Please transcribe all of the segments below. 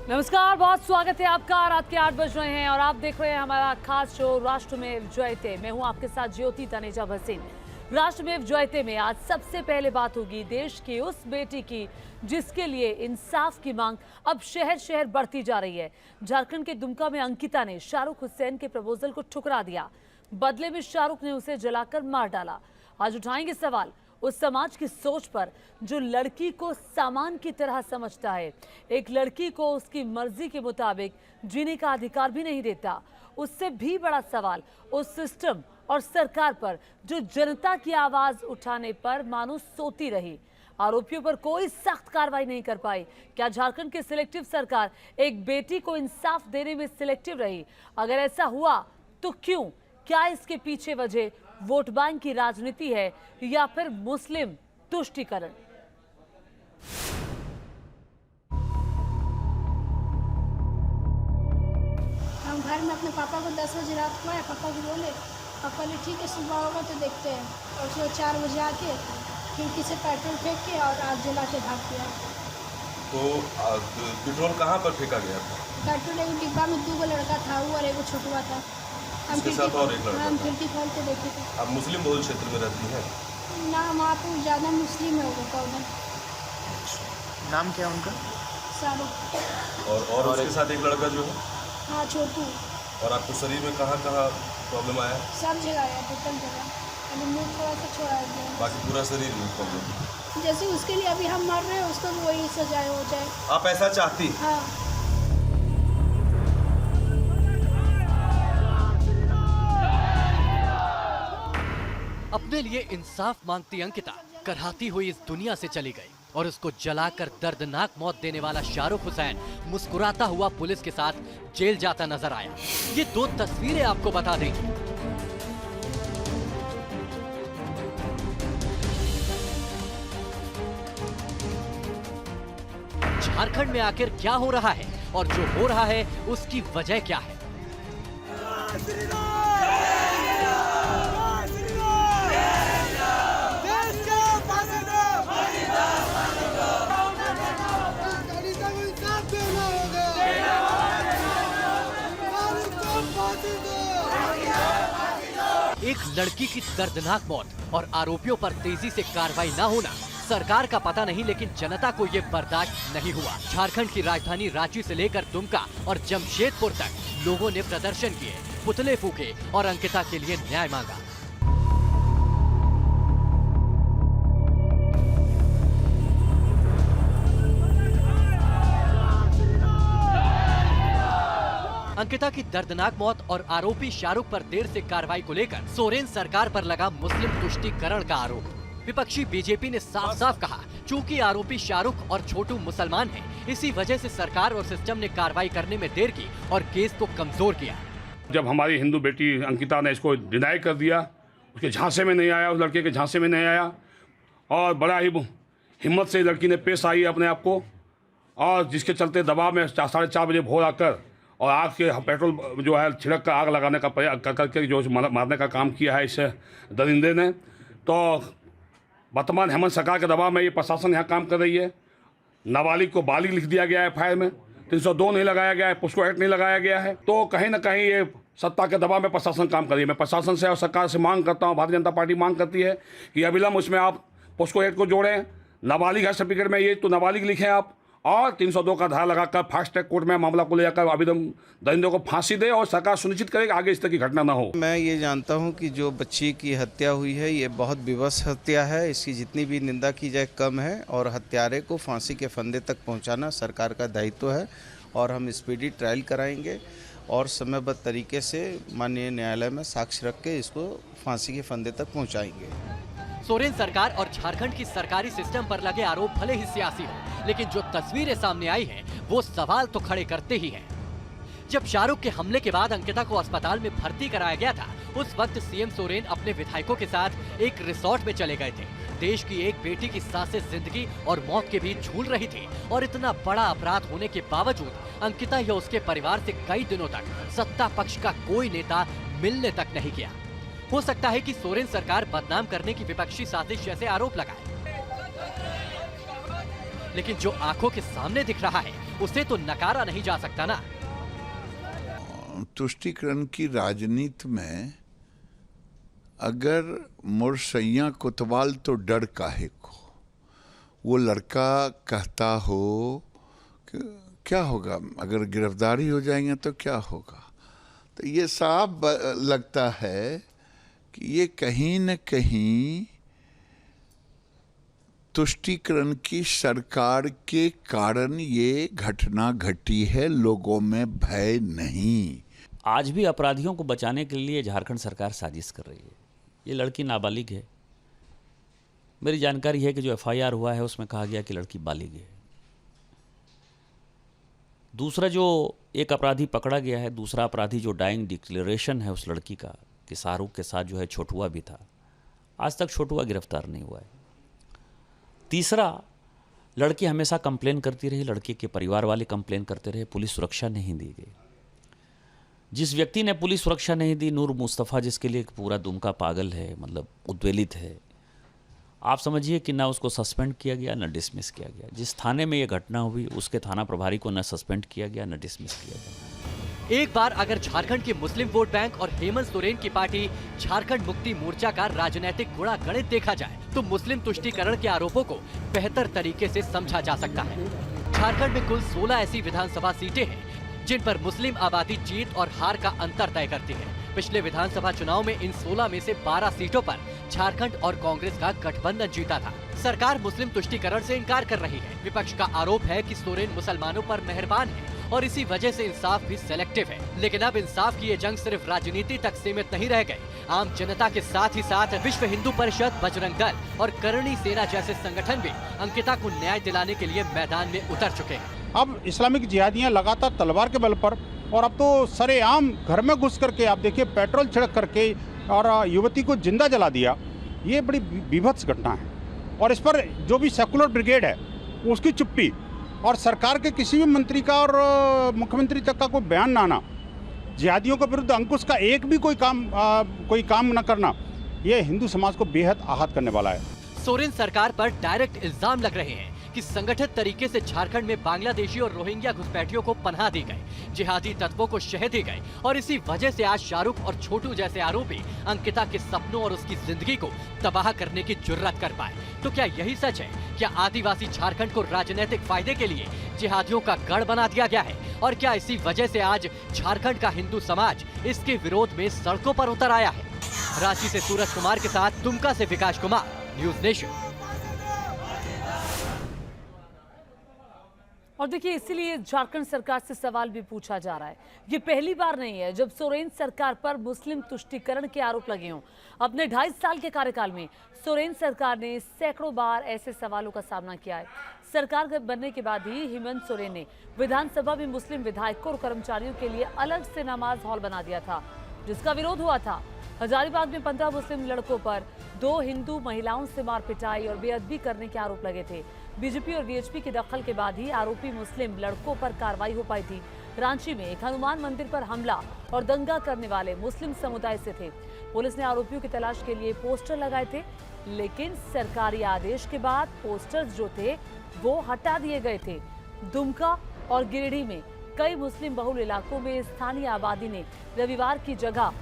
नमस्कार, बहुत स्वागत है आपका। रात के 8 बज रहे हैं और आप देख रहे हैं हमारा खास शो राष्ट्रमेव जयते। मैं हूं आपके साथ ज्योति तनेजा भसीन। राष्ट्रमेव जयते में आज सबसे पहले बात होगी देश की उस बेटी की जिसके लिए इंसाफ की मांग अब शहर शहर बढ़ती जा रही है। झारखंड के दुमका में अंकिता ने शाहरुख हुसैन के प्रपोजल को ठुकरा दिया। बदले में शाहरुख ने उसे जलाकर मार डाला। आज उठाएंगे सवाल उस समाज की सोच पर जो लड़की को सामान की तरह समझता है, एक लड़की को उसकी मर्जी के मुताबिक जीने का अधिकार भी नहीं देता। उससे भी बड़ा सवाल उस सिस्टम और सरकार पर जो जनता की आवाज उठाने पर मानो सोती रही। आरोपियों पर कोई सख्त कार्रवाई नहीं कर पाई। क्या झारखंड की सिलेक्टिव सरकार एक बेटी को इंसाफ देने में सिलेक्टिव रही? अगर ऐसा हुआ तो क्यों? क्या इसके पीछे वजह वोट बैंक की राजनीति है या फिर मुस्लिम तुष्टीकरण? हम घर में अपने पापा को 10 बजे रात को आए, पापा को बोले, पापा ने ठीक है सुबह होगा तो देखते हैं। और सुबह 4 बजे आके खिड़की से पेट्रोल फेंक के और आग जला के भाग गया। तो पेट्रोल कहाँ पर फेंका गया था? पेट्रोल एक डिब्बा में 2 लड़का था, वो और एक छुटवा था। उसके साथ और एक लड़का था। हम खिड़की खोल के देखे थे। आप मुस्लिम बहुल क्षेत्र में रहती हैं? ना, वहाँ पे ज़्यादा मुस्लिम है वो उधर। नाम क्या है उनका? शाहरुख। और उसके साथ एक लड़का जो है? हाँ, छोटू। और आपके शरीर में कहाँ कहाँ प्रॉब्लम आया? सब जगह आया, टोटल जगह। अभी मुँह थोड़ा सा छोड़ा गया, बाकी पूरा शरीर में प्रॉब्लम? जैसे उसके लिए अभी हम मर रहे हैं, उसको भी वही सजाए हो जाए। आप ऐसा चाहती? हाँ। अपने लिए इंसाफ मांगती अंकिता करहाती हुई इस दुनिया से चली गई और उसको जलाकर दर्दनाक मौत देने वाला शाहरुख हुसैन मुस्कुराता हुआ पुलिस के साथ जेल जाता नजर आया। ये 2 तस्वीरें आपको बता देंगी। झारखंड में आखिर क्या हो रहा है और जो हो रहा है उसकी वजह क्या है? एक लड़की की दर्दनाक मौत और आरोपियों पर तेजी से कार्रवाई न होना सरकार का पता नहीं, लेकिन जनता को ये बर्दाश्त नहीं हुआ। झारखंड की राजधानी रांची से लेकर दुमका और जमशेदपुर तक लोगों ने प्रदर्शन किए, पुतले फूके और अंकिता के लिए न्याय मांगा। अंकिता की दर्दनाक मौत और आरोपी शाहरुख पर देर से कार्रवाई को लेकर सोरेन सरकार पर लगा मुस्लिम तुष्टीकरण का आरोप। विपक्षी बीजेपी ने साफ साफ कहा, चूंकि आरोपी शाहरुख और छोटू मुसलमान हैं, इसी वजह से सरकार और सिस्टम ने कार्रवाई करने में देर की और केस को कमजोर किया। जब हमारी हिंदू बेटी अंकिता ने इसको डिनाई कर दिया, उसके झांसे में नहीं आया, उस लड़के के झांसे में नहीं आया और बड़ा ही हिम्मत से लड़की ने पेश आई अपने आप को, और जिसके चलते दबाव में 4:30 बजे भोर आकर और आग के पेट्रोल जो है छिड़क कर आग लगाने का करके जो मारने का काम किया है इस दरिंदे ने। तो वर्तमान हेमंत सरकार के दबाव में ये प्रशासन यहाँ काम कर रही है। नाबालिग को बालिग लिख दिया गया है एफआईआर में, 302 नहीं लगाया गया है, पोस्को एक्ट नहीं लगाया गया है। तो कहीं ना कहीं ये सत्ता के दबाव में प्रशासन काम कर रही है। मैं प्रशासन से और सरकार से मांग करता हूँ, भारतीय जनता पार्टी मांग करती है कि अविलंब उसमें आप पोस्को एक्ट को जोड़ें। नाबालिग है सर्टिफिकेट में, ये तो नाबालिग लिखें आप, और 302 का धारा लगाकर फास्ट ट्रैक कोर्ट में मामला को ले जाकर आवेदन दरिंदों को फांसी दे और सरकार सुनिश्चित करे कि आगे इस तरह की घटना ना हो। मैं ये जानता हूँ कि जो बच्ची की हत्या हुई है ये बहुत विवश हत्या है। इसकी जितनी भी निंदा की जाए कम है और हत्यारे को फांसी के फंदे तक पहुँचाना सरकार का दायित्व है और हम स्पीडी ट्रायल कराएंगे और समयबद्ध तरीके से माननीय न्यायालय में साक्ष्य रख के इसको फांसी के फंदे तक पहुँचाएंगे। सोरेन सरकार और झारखंड की सरकारी सिस्टम पर लगे आरोप भले ही सियासी हो, लेकिन जो तस्वीरें सामने आई हैं, वो सवाल तो खड़े करते ही हैं। जब शाहरुख के हमले के बाद अंकिता को अस्पताल में भर्ती कराया गया था, उस वक्त सीएम सोरेन अपने विधायकों के साथ एक रिसोर्ट में चले गए थे। देश की एक बेटी की सांसें जिंदगी और मौत के बीच झूल रही थी और इतना बड़ा अपराध होने के बावजूद अंकिता या उसके परिवार से कई दिनों तक सत्ता पक्ष का कोई नेता मिलने तक नहीं गया। हो सकता है कि सोरेन सरकार बदनाम करने की विपक्षी साजिश जैसे आरोप लगाए, लेकिन जो आंखों के सामने दिख रहा है उसे तो नकारा नहीं जा सकता ना। तुष्टीकरण की राजनीति में अगर मोर सैया कोतवाल तो डर काहे को, वो लड़का कहता हो कि क्या होगा अगर गिरफ्तारी हो जाएंगे तो क्या होगा, तो ये साफ लगता है कि ये कहीं न कहीं तुष्टीकरण की सरकार के कारण ये घटना घटी है, लोगों में भय नहीं। आज भी अपराधियों को बचाने के लिए झारखंड सरकार साजिश कर रही है। ये लड़की नाबालिग है। मेरी जानकारी है कि जो एफआईआर हुआ है उसमें कहा गया कि लड़की बालिग है। दूसरा जो एक अपराधी पकड़ा गया है, दूसरा अपराधी जो डाइंग डिक्लेरेशन है उस लड़की का कि शाहरुख के साथ जो है छोटुआ भी था, आज तक छोटुआ गिरफ्तार नहीं हुआ है। तीसरा, लड़की हमेशा कंप्लेन करती रही, लड़के के परिवार वाले कंप्लेन करते रहे, पुलिस सुरक्षा नहीं दी गई। जिस व्यक्ति ने पुलिस सुरक्षा नहीं दी, नूर मुस्तफ़ा, जिसके लिए पूरा दुमका पागल है, मतलब उद्वेलित है, आप समझिए कि ना उसको सस्पेंड किया गया ना डिसमिस किया गया। जिस थाने में ये घटना हुई उसके थाना प्रभारी को न सस्पेंड किया गया न डिसमिस किया गया। एक बार अगर झारखंड के मुस्लिम वोट बैंक और हेमंत सोरेन की पार्टी झारखंड मुक्ति मोर्चा का राजनीतिक गुणा गणित देखा जाए तो मुस्लिम तुष्टीकरण के आरोपों को बेहतर तरीके से समझा जा सकता है। झारखंड में कुल 16 ऐसी विधानसभा सीटें हैं जिन पर मुस्लिम आबादी जीत और हार का अंतर तय करती है। पिछले विधानसभा चुनाव में इन 16 में से 12 सीटों पर झारखंड और कांग्रेस का गठबंधन जीता था। सरकार मुस्लिम तुष्टीकरण से इनकार कर रही है। विपक्ष का आरोप है कि सोरेन मुसलमानों पर मेहरबान है और इसी वजह से इंसाफ भी सेलेक्टिव है। लेकिन अब इंसाफ की ये जंग सिर्फ राजनीति तक सीमित नहीं रह गई। आम जनता के साथ ही साथ विश्व हिंदू परिषद, बजरंग दल और करणी सेना जैसे संगठन भी अंकिता को न्याय दिलाने के लिए मैदान में उतर चुके हैं। अब इस्लामिक जिहादियाँ लगातार तलवार के बल पर, और अब तो सरेआम घर में घुस करके आप देखिए पेट्रोल छिड़क करके और युवती को जिंदा जला दिया। ये बड़ी बीभत्स घटना है और इस पर जो भी सेकुलर ब्रिगेड है उसकी चुप्पी और सरकार के किसी भी मंत्री का और मुख्यमंत्री तक का कोई बयान ना आना, जिहादियों के विरुद्ध अंकुश का एक भी कोई काम न करना, ये हिंदू समाज को बेहद आहत करने वाला है। सोरेन सरकार पर डायरेक्ट इल्जाम लग रहे हैं कि संगठित तरीके से झारखंड में बांग्लादेशी और रोहिंग्या घुसपैठियों को पनाह दी गई, जिहादी तत्वों को शह दी गई और इसी वजह से आज शाहरुख और छोटू जैसे आरोपी अंकिता के सपनों और उसकी जिंदगी को तबाह करने की जुर्रत कर पाए। तो क्या यही सच है? क्या आदिवासी झारखंड को राजनीतिक फायदे के लिए जिहादियों का गढ़ बना दिया गया है? और क्या इसी वजह से आज झारखंड का हिंदू समाज इसके विरोध में सड़कों पर उतर आया है? रांची से सूरज कुमार के साथ दुमका से विकास कुमार, न्यूज नेशन। और देखिए, इसीलिए झारखंड सरकार से सवाल भी पूछा जा रहा है। ये पहली बार नहीं है जब सोरेन सरकार पर मुस्लिम तुष्टीकरण के आरोप लगे हों। अपने 2.5 साल के कार्यकाल में सोरेन सरकार ने सैकड़ों बार ऐसे सवालों का सामना किया है। सरकार बनने के बाद ही हेमंत सोरेन ने विधानसभा में मुस्लिम विधायकों और कर्मचारियों के लिए अलग से नमाज हॉल बना दिया था, जिसका विरोध हुआ था। हजारीबाग में 15 मुस्लिम लड़कों पर 2 हिंदू महिलाओं से मार पिटाई और बेअदबी करने के आरोप लगे थे। बीजेपी और वीएचपी के दखल के बाद ही आरोपी मुस्लिम लड़कों पर कार्रवाई हो पाई थी। रांची में एक हनुमान मंदिर पर हमला और दंगा करने वाले मुस्लिम समुदाय से थे। पुलिस ने आरोपियों की तलाश के लिए पोस्टर लगाए थे, लेकिन सरकारी आदेश के बाद पोस्टर्स जो थे वो हटा दिए गए थे। दुमका और गिरिडीह में कई मुस्लिम बहुल इलाकों में स्थानीय आबादी ने रविवार की जगह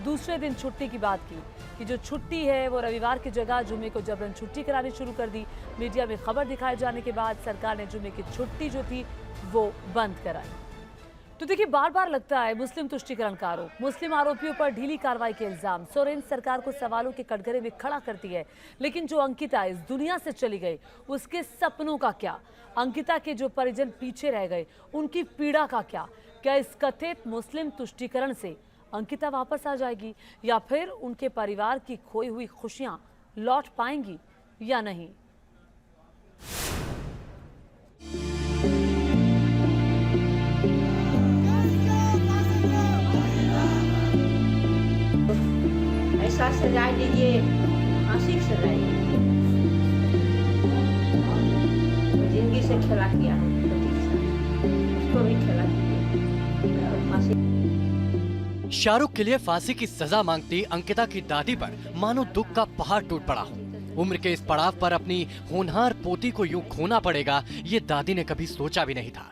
दूसरे दिन छुट्टी की बात की कि जो छुट्टी है वो रविवार की जगह जुमे को जबरन छुट्टी करानी शुरू कर दी। मीडिया में खबर दिखाए जाने के बाद सरकार ने जुमे की छुट्टी जो थी वो बंद कराई। तो देखिए, बार बार लगता है मुस्लिम तुष्टीकरण का आरोप, मुस्लिम आरोपियों पर ढीली कार्रवाई के इल्जाम सोरेन सरकार को सवालों के कटघरे में खड़ा करती है। लेकिन जो अंकिता इस दुनिया से चली गई, उसके सपनों का क्या? अंकिता के जो परिजन पीछे रह गए, उनकी पीड़ा का क्या? क्या इस कथित मुस्लिम तुष्टीकरण से अंकिता वापस आ जाएगी या फिर उनके परिवार की खोई हुई खुशियां लौट पाएंगी या नहीं? ऐसा सजा दीजिए, फांसी की सजा, जिंदगी से खेला किया, उसको भी खेला कीजिए, फांसी। शाहरुख के लिए फांसी की सजा मांगती अंकिता की दादी पर मानो दुख का पहाड़ टूट पड़ा हो। उम्र के इस पड़ाव पर अपनी होनहार पोती को यूं खोना पड़ेगा, ये दादी ने कभी सोचा भी नहीं था।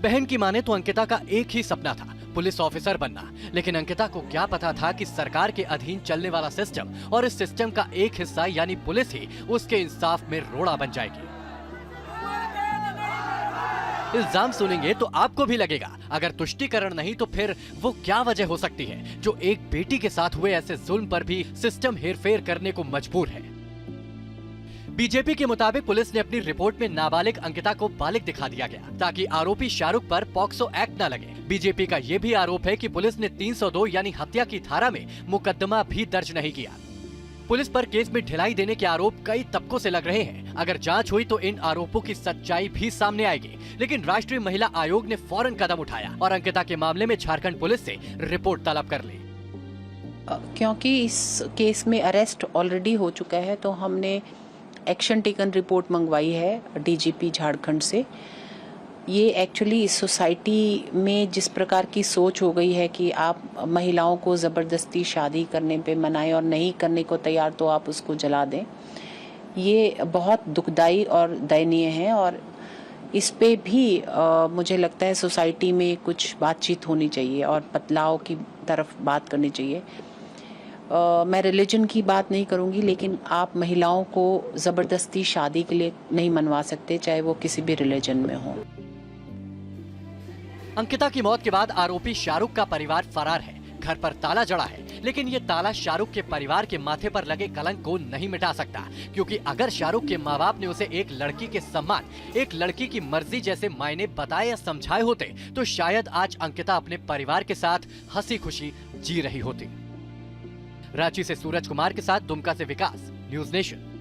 बहन की माने तो अंकिता का एक ही सपना था, पुलिस ऑफिसर बनना। लेकिन अंकिता को क्या पता था कि सरकार के अधीन चलने वाला सिस्टम और इस सिस्टम का एक हिस्सा यानी पुलिस ही उसके इंसाफ में रोड़ा बन जाएगी। इल्जाम सुनेंगे तो आपको भी लगेगा, अगर तुष्टीकरण नहीं तो फिर वो क्या वजह हो सकती है जो एक बेटी के साथ हुए ऐसे जुल्म पर भी सिस्टम हेरफेर करने को मजबूर है। बीजेपी के मुताबिक पुलिस ने अपनी रिपोर्ट में नाबालिग अंकिता को बालिग दिखा दिया गया ताकि आरोपी शाहरुख पर पॉक्सो एक्ट न लगे। बीजेपी का ये भी आरोप है कि पुलिस ने 302 यानी हत्या की धारा में मुकदमा भी दर्ज नहीं किया। पुलिस पर केस में ढिलाई देने के आरोप कई तबकों से लग रहे हैं। अगर जांच हुई तो इन आरोपों की सच्चाई भी सामने आएगी। लेकिन राष्ट्रीय महिला आयोग ने फौरन कदम उठाया और अंकिता के मामले में झारखंड पुलिस से रिपोर्ट तलब कर ली। क्योंकि इस केस में अरेस्ट ऑलरेडी हो चुका है तो हमने एक्शन टेकन रिपोर्ट मंगवाई है डीजीपी झारखंड से। ये एक्चुअली इस सोसाइटी में जिस प्रकार की सोच हो गई है कि आप महिलाओं को ज़बरदस्ती शादी करने पे मनाएं और नहीं करने को तैयार तो आप उसको जला दें, ये बहुत दुखदाई और दयनीय है। और इस पे भी मुझे लगता है सोसाइटी में कुछ बातचीत होनी चाहिए और बदलाव की तरफ बात करनी चाहिए। मैं रिलीजन की बात नहीं करूंगी, लेकिन आप महिलाओं को ज़बरदस्ती शादी के लिए नहीं मनवा सकते, चाहे वो किसी भी रिलीजन में हो। अंकिता की मौत के बाद आरोपी शाहरुख का परिवार फरार है। घर पर ताला जड़ा है, लेकिन ये ताला शाहरुख के परिवार के माथे पर लगे कलंक को नहीं मिटा सकता, क्योंकि अगर शाहरुख के माँ बाप ने उसे एक लड़की के सम्मान, एक लड़की की मर्जी जैसे मायने बताए या समझाए होते तो शायद आज अंकिता अपने परिवार के साथ हंसी खुशी जी रही होती। रांची से सूरज कुमार के साथ दुमका से विकास, न्यूज़ नेशन।